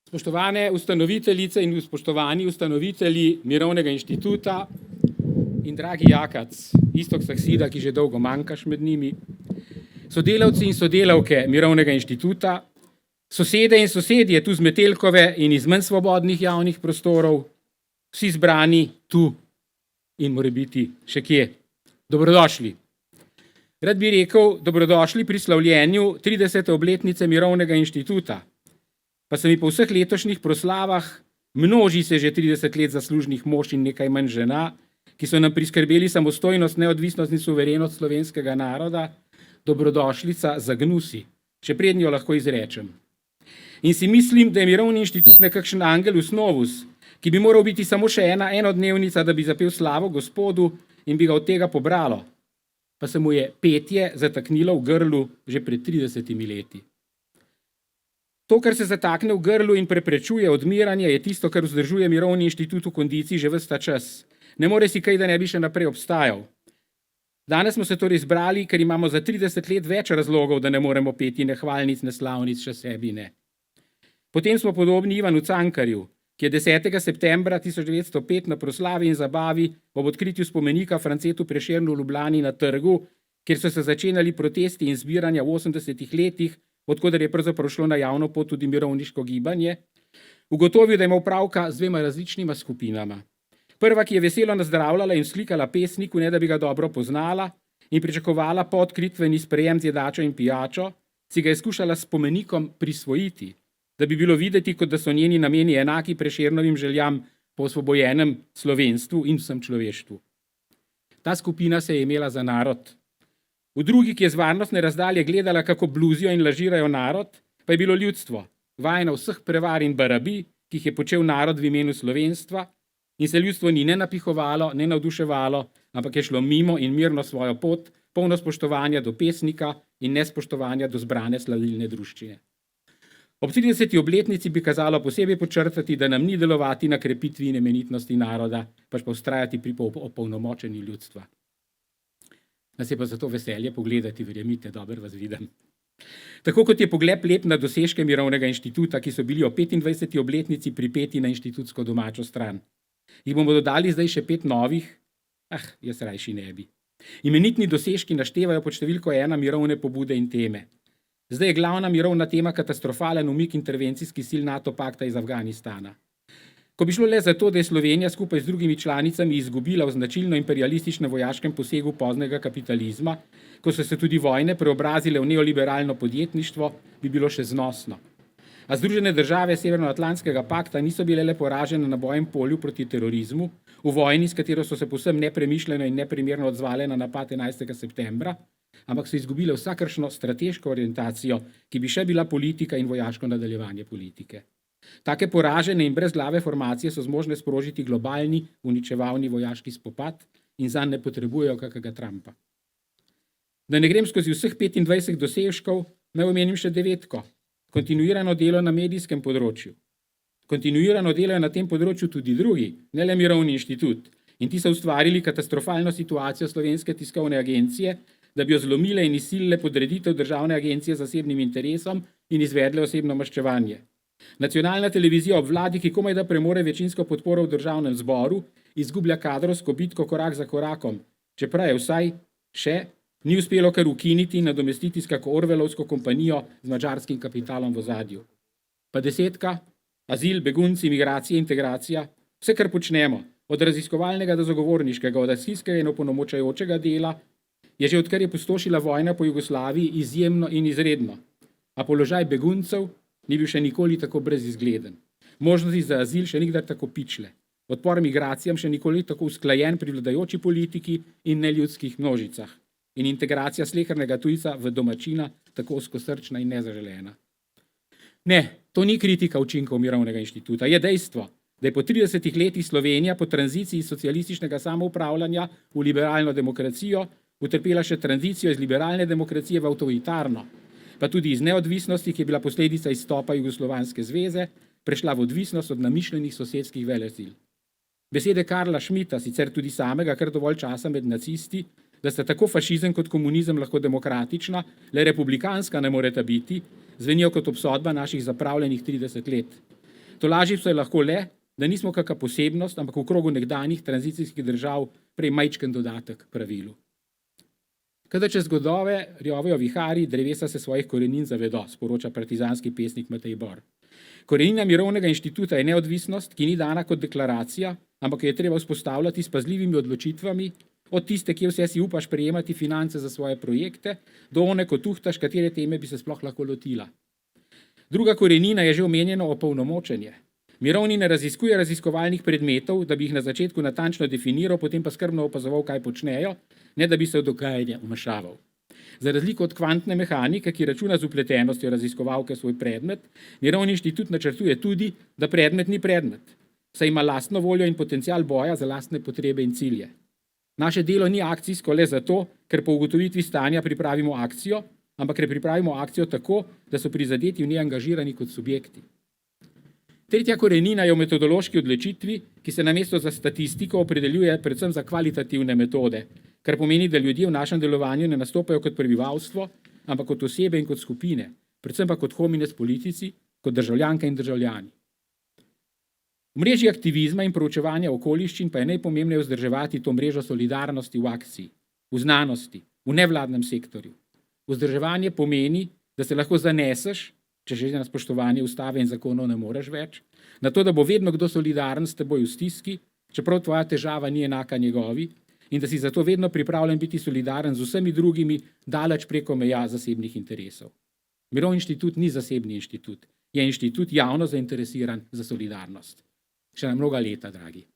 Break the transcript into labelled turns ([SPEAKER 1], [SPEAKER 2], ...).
[SPEAKER 1] Spoštovane ustanoviteljice in spoštovani ustanovitelji Mirovnega inštituta in dragi Jakac, Iztok Saksida, ki že dolgo manjkaš med njimi, sodelavci in sodelavke Mirovnega inštituta, sosede in sosedje tu z Metelkove in iz manj svobodnih javnih prostorov, vsi zbrani tu in morebiti še kje. Dobrodošli. Rad bi rekel dobrodošli pri slavljenju 30. obletnice Mirovnega inštituta, pa se mi po vseh letošnjih proslavah množi se že 30 let zaslužnih mož in nekaj manj žena, ki so nam priskrbeli samostojnost, neodvisnost in suverenost slovenskega naroda, dobrodošlica zagnusi, še prednjo lahko izrečem. In si mislim, da je Mirovni inštitut nekakšen angelus novus, ki bi moral biti samo še ena enodnevnica, da bi zapel slavo Gospodu in bi ga od tega pobralo. Pa se mu je petje zataknilo v grlu že pred 30 leti. To, kar se zatakne v grlu in preprečuje odmiranje, je tisto, kar vzdržuje Mirovni inštitut v kondiciji že ves ta čas. Ne more si kaj, da ne bi še naprej obstajal. Danes smo se torej zbrali, ker imamo za 30 let več razlogov, da ne moremo peti ne hvalnic, ne slavnic, še sebi ne. Potem smo podobni Ivanu Cankarju, ki je 10. septembra 1905 na proslavi in zabavi ob odkritju spomenika Francetu Prešernu v Ljubljani na trgu, kjer so se začenjali protesti in zbiranja v 80 letih, odkudar je pravzaprav šlo na javno pot tudi mirovniško gibanje, ugotovil, da ima opravka z dvema različnima skupinama. Prva, ki je veselo nazdravljala in slikala pesniku, ne da bi ga dobro poznala in pričakovala podkritveni sprejem z jedačo in pijačo, si ga je skušala s spomenikom prisvojiti, da bi bilo videti, kot da so njeni nameni enaki Prešernovim željam po osvobojenem slovenstvu in vsem človeštvu. Ta skupina se je imela za narod. V drugi, ki je z varnostne razdalje gledala, kako bluzijo in lažirajo narod, pa je bilo ljudstvo, vajeno vseh prevar in barabi, ki jih je počel narod v imenu slovenstva, in se ljudstvo ni ne napihovalo, ne navduševalo, ampak je šlo mimo in mirno svojo pot, polno spoštovanja do pesnika in nespoštovanja do zbrane slavilne druščine. Ob 30. obletnici bi kazalo posebej počrtati, da nam ni delovati na krepitvi in imenitnosti naroda, pač pa vztrajati pri opolnomočenju ljudstva. Nas je pa zato veselje pogledati, verjemite, dobro vas vidim. Tako kot je pogled lep na dosežke Mirovnega inštituta, ki so bili o 25. obletnici pripeti na inštitutsko domačo stran. Jih bomo dodali zdaj še 5 novih? Jaz rajši ne bi. Imenitni dosežki naštevajo pod številko 1 mirovne pobude in teme. Zdaj je glavna mirovna tema katastrofalen umik intervencijskih sil NATO pakta iz Afganistana. Ko bi šlo le za to, da je Slovenija skupaj z drugimi članicami izgubila v značilno imperialističnem vojaškem posegu poznega kapitalizma, ko so se tudi vojne preobrazile v neoliberalno podjetništvo, bi bilo še znosno. A Združene države Severnoatlantskega pakta niso bile le poražene na bojem polju proti terorizmu, v vojni, s katero so se povsem nepremišljeno in neprimerno odzvale na napad 11. septembra, ampak so izgubile vsakršno strateško orientacijo, ki bi še bila politika in vojaško nadaljevanje politike. Take poražene in brezglave formacije so zmožne sprožiti globalni, uničevalni vojaški spopad in zanj ne potrebujejo kakega Trumpa. Da ne grem skozi vseh 25 dosežkov, naj omenim še 9. Kontinuirano delo na medijskem področju. Kontinuirano delajo na tem področju tudi drugi, ne le Mirovni inštitut, in ti so ustvarili katastrofalno situacijo Slovenske tiskovne agencije, da bi jo zlomile in izsilile podreditev državne agencije zasebnim interesom in izvedle osebno maščevanje. Nacionalna televizija ob vladi, ki komaj da premore večinsko podporo v državnem zboru, izgublja kadrovsko bitko korak za korakom, čeprav je vsaj še ni uspelo kar ukiniti in nadomestiti s kako orvelovsko kompanijo z madžarskim kapitalom v ozadju. Pa 10. Azil, begunci, migracije, integracija, vse, kar počnemo, od raziskovalnega do zagovorniškega, od akcijskega in opolnomočajočega dela, je že odkar je pustošila vojna po Jugoslaviji izjemno in izredno. A položaj beguncev ni bil še nikoli tako brezizgleden. Možnosti za azil še nikdar tako pičle. Odpor migracijam še nikoli tako usklajen pri vladajoči politiki in neljudskih množicah. In integracija slehernega tujca v domačina tako ozkosrčna in nezaželena. Ne, to ni kritika učinkov Mirovnega inštituta. Je dejstvo, da je po 30 letih Slovenija po tranziciji socialističnega samoupravljanja v liberalno demokracijo utrpela še tranzicijo iz liberalne demokracije v avtoritarno, pa tudi iz neodvisnosti, ki je bila posledica izstopa Jugoslovanske zveze, prešla v odvisnost od namišljenih sosedskih velesil. Besede Karla Schmidta, sicer tudi samega kar dovolj časa med nacisti, da sta tako fašizem kot komunizem lahko demokratična, le republikanska ne moreta biti, zvenijo kot obsodba naših zapravljenih 30 let. Tolažiti se lahko le, da nismo kakšna posebnost, ampak v krogu nekdanjih tranzicijskih držav prej majčken dodatek pravilu. Kadar čez godove rjovejo vihari, drevesa se svojih korenin zavedo, sporoča partizanski pesnik Matej Bor. Korenina Mirovnega inštituta je neodvisnost, ki ni dana kot deklaracija, ampak jo je treba vzpostavljati s pazljivimi odločitvami, od tiste, kje vse si upaš prejemati finance za svoje projekte, do one, ko tuhtaš, katere teme bi se sploh lahko lotila. Druga korenina je že omenjeno opolnomočenje. Mirovni ne raziskuje raziskovalnih predmetov, da bi jih na začetku natančno definiral, potem pa skrbno opazoval, kaj počnejo, ne da bi se v dogajanje vmešaval. Za razliko od kvantne mehanike, ki računa z vpletenostjo raziskovalke svoj predmet, Mirovni inštitut načrtuje tudi, da predmet ni predmet, saj ima lastno voljo in potencial boja za lastne potrebe in cilje. Naše delo ni akcijsko le zato, ker po ugotovitvi stanja pripravimo akcijo, ampak ker pripravimo akcijo tako, da so prizadeti v njej angažirani kot subjekti. Tretja korenina je v metodološki odločitvi, ki se namesto za statistiko opredeljuje predvsem za kvalitativne metode, kar pomeni, da ljudje v našem delovanju ne nastopajo kot prebivalstvo, ampak kot osebe in kot skupine, predvsem pa kot homines politici, kot državljanke in državljani. V mreži aktivizma in proučevanja okoliščin pa je najpomembneje vzdrževati to mrežo solidarnosti v akciji, v znanosti, v nevladnem sektorju. Vzdrževanje pomeni, da se lahko zaneseš, če že na spoštovanje ustave in zakonov ne moreš več, na to, da bo vedno kdo solidaren s teboj v stiski, čeprav tvoja težava ni enaka njegovi, in da si zato vedno pripravljen biti solidaren z vsemi drugimi, daleč preko meja zasebnih interesov. Mirovni inštitut ni zasebni inštitut, je inštitut javno zainteresiran za solidarnost. Še na mnoga leta, dragi.